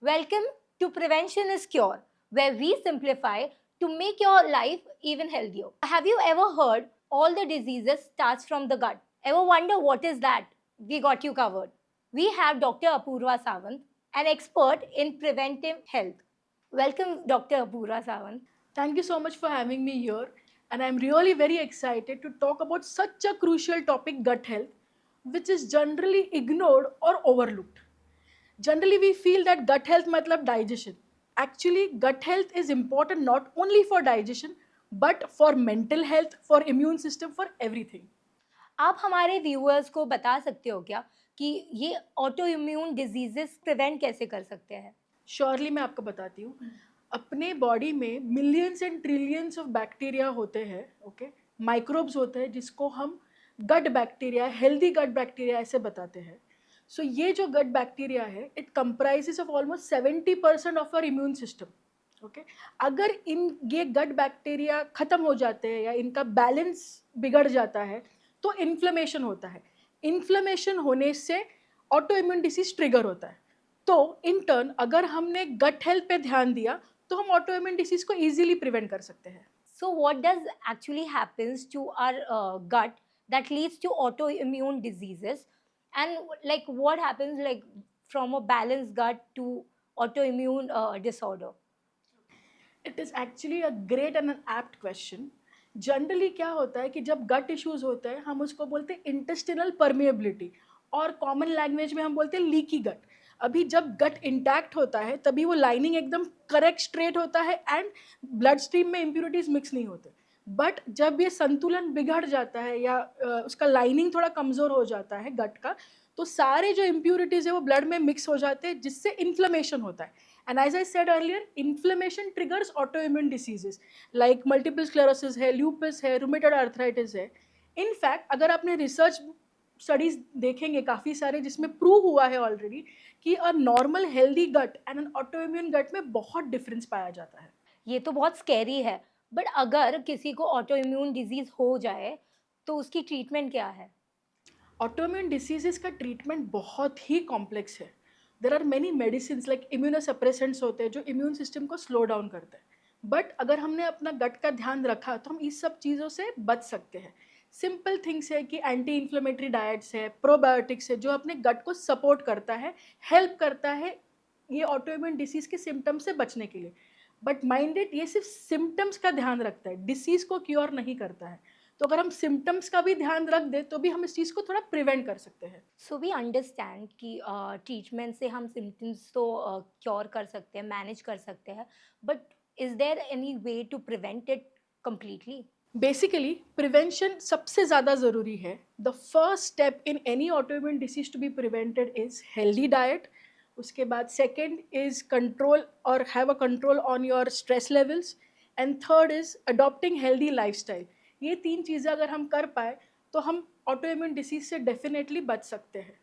Welcome to Prevention is Cure, where we simplify to make your life even healthier. Have you ever heard all the diseases starts from the gut? Ever wonder what is that? We got you covered. We have Dr. Apurva Sawant, an expert in preventive health. Welcome, Dr. Apurva Sawant. Thank you so much for having me here. And I'm really very excited to talk about such a crucial topic, gut health, which is generally ignored or overlooked. Generally, we feel that gut health matlab digestion. Actually, gut health is important not only for digestion, but for mental health, for immune system, for everything. आप हमारे viewers को बता सकते हो क्या कि ये auto immune diseases prevent कैसे कर सकते हैं? श्योरली मैं आपको बताती हूँ. अपने बॉडी में millions and trillions of bacteria होते हैं. ओके, माइक्रोब्स होते हैं जिसको हम gut bacteria, healthy gut bacteria ऐसे बताते हैं. सो ये जो गट बैक्टीरिया है, it comprises of almost 70% of our immune system. Okay, अगर इन ये गट बैक्टीरिया खत्म हो जाते हैं या इनका बैलेंस बिगड़ जाता है तो इन्फ्लेमेशन होता है. इन्फ्लेमेशन होने से ऑटो इम्यून डिसीज ट्रिगर होता है. तो इन टर्न अगर हमने गट हेल्थ पे ध्यान दिया तो हम ऑटो इम्यून डिसीज को इजीली प्रिवेंट कर सकते हैं. So, what does actually happens to our gut that leads to autoimmune diseases, and like what happens like from a balanced gut to autoimmune disorder? It is actually a great and an apt question. Generally क्या होता है कि जब गट issues होते हैं हम उसको बोलते हैं इंटेस्टिनल परमिएबिलिटी, और कॉमन लैंग्वेज में हम बोलते हैं लीकी गट. अभी जब गट इंटैक्ट होता है तभी वो लाइनिंग एकदम करेक्ट स्ट्रेट होता है एंड ब्लड स्ट्रीम में इम्प्यूरिटीज मिक्स नहीं होते. बट जब ये संतुलन बिगड़ जाता है या उसका लाइनिंग थोड़ा कमज़ोर हो जाता है गट का, तो सारे जो इम्प्यूरिटीज़ है वो ब्लड में मिक्स हो जाते हैं जिससे इन्फ्लेमेशन होता है. And as I said earlier, inflammation triggers autoimmune diseases like multiple sclerosis है, lupus है, rheumatoid arthritis है. In fact, अगर आपने रिसर्च स्टडीज देखेंगे काफ़ी सारे जिसमें प्रूव हुआ है ऑलरेडी कि a normal healthy gut and an autoimmune gut में बहुत डिफरेंस पाया जाता है. ये तो बहुत स्कैरी है, बट अगर किसी को ऑटोइम्यून डिजीज हो जाए तो उसकी ट्रीटमेंट क्या है? ऑटोइम्यून डिसीजेस का ट्रीटमेंट बहुत ही कॉम्प्लेक्स है. There are many medicine like immunosuppressants होते हैं जो इम्यून सिस्टम को स्लो डाउन करते हैं. बट अगर हमने अपना गट का ध्यान रखा तो हम इस सब चीज़ों से बच सकते हैं. सिंपल थिंग्स है कि एंटी इन्फ्लेमेटरी डाइट्स है, प्रोबायोटिक्स है जो अपने गट को सपोर्ट करता है, हेल्प करता है ये ऑटोइम्यून डिसीज़ के सिम्टम्स से बचने के लिए. बट माइंडेड ये सिर्फ सिम्टम्स का ध्यान रखता है, डिसीज़ को क्योर नहीं करता है. तो अगर हम सिम्टम्स का भी ध्यान रख दें तो भी हम इस चीज़ को थोड़ा प्रिवेंट कर सकते हैं. सो वी अंडरस्टैंड कि ट्रीटमेंट से हम सिम्टम्स तो क्योर कर सकते हैं, मैनेज कर सकते हैं, but is there any way to prevent it completely? Basically prevention सबसे ज़्यादा ज़रूरी है. The first step in any autoimmune disease to be prevented is healthy diet. उसके बाद सेकेंड इज़ कंट्रोल और have a control on your stress levels. And third is adopting healthy lifestyle. ये तीन चीज़ें अगर हम कर पाए तो हम ऑटोइम्यून डिसीज से डेफिनेटली बच सकते हैं.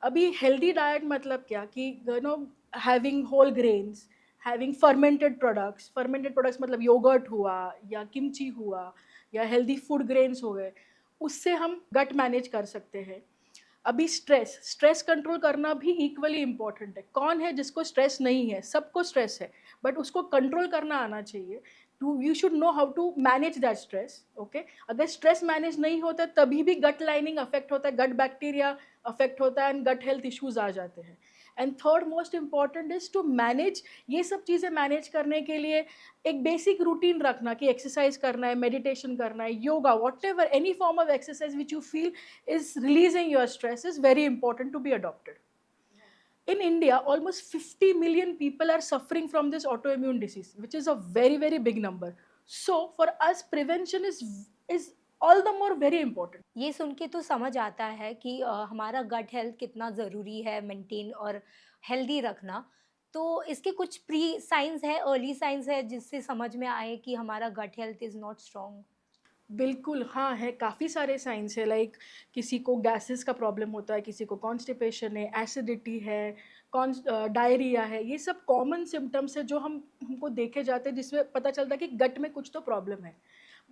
अभी हेल्दी डाइट मतलब क्या कि you know having whole grains, having fermented products मतलब योगर्ट हुआ या किमची हुआ या हेल्दी फूड ग्रेन्स हो गए, उससे हम गट मैनेज कर सकते हैं. अभी स्ट्रेस कंट्रोल करना भी इक्वली इम्पॉर्टेंट है. कौन है जिसको स्ट्रेस नहीं है? सबको स्ट्रेस है, बट उसको कंट्रोल करना आना चाहिए. You should know how to manage that stress. Okay, अगर स्ट्रेस मैनेज नहीं होता तभी भी गट लाइनिंग अफेक्ट होता है, गट बैक्टीरिया अफेक्ट होता है एंड गट हेल्थ इश्यूज आ जाते हैं. And third most important is to manage ये सब चीज़ें मैनेज करने के लिए एक बेसिक रूटीन रखना कि एक्सरसाइज करना है, मेडिटेशन करना है, yoga, what ever any form of exercise which you feel is releasing your stress is very important to be adopted. In India, almost 50 million people are suffering from this autoimmune disease, which is a very, very big number. So for us, prevention is all the more very important. ये सुन के तो समझ आता है कि हमारा gut health कितना ज़रूरी है मेंटेन और हेल्दी रखना. तो इसके कुछ प्री साइंस है, अर्ली साइंस है जिससे समझ में आए कि हमारा gut health is not strong? बिल्कुल हाँ है, काफ़ी सारे साइंस है. लाइक किसी को गैसेस का प्रॉब्लम होता है, किसी को कॉन्स्टिपेशन है, एसिडिटी है, डायरिया है. ये सब कॉमन सिम्टम्स है जो हमको देखे जाते हैं जिसमें पता चलता है कि गट में कुछ तो प्रॉब्लम है.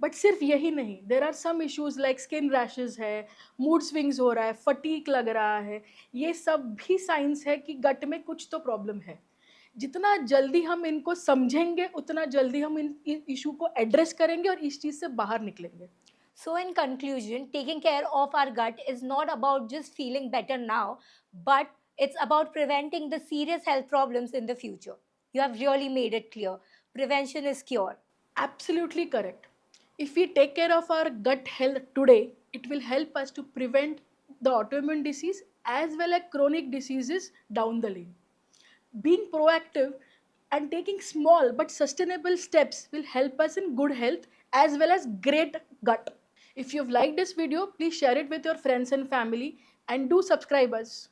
बट सिर्फ यही नहीं, there are some issues like skin rashes है, मूड स्विंग्स हो रहा है, फटीक लग रहा है, ये सब भी साइंस है कि गट में कुछ तो प्रॉब्लम है. जितना जल्दी हम इनको समझेंगे उतना जल्दी हम इन इशू को एड्रेस करेंगे और इस चीज़ से बाहर निकलेंगे. So, in conclusion, taking care of our gut is not about just feeling better now, but it's about preventing the serious health problems in the future. You have really made it clear. Prevention is cure. Absolutely correct. If we take care of our gut health today, it will help us to prevent the autoimmune disease as well as chronic diseases down the lane. Being proactive and taking small but sustainable steps will help us in good health as well as great gut. If you've liked this video, please share it with your friends and family and do subscribe us.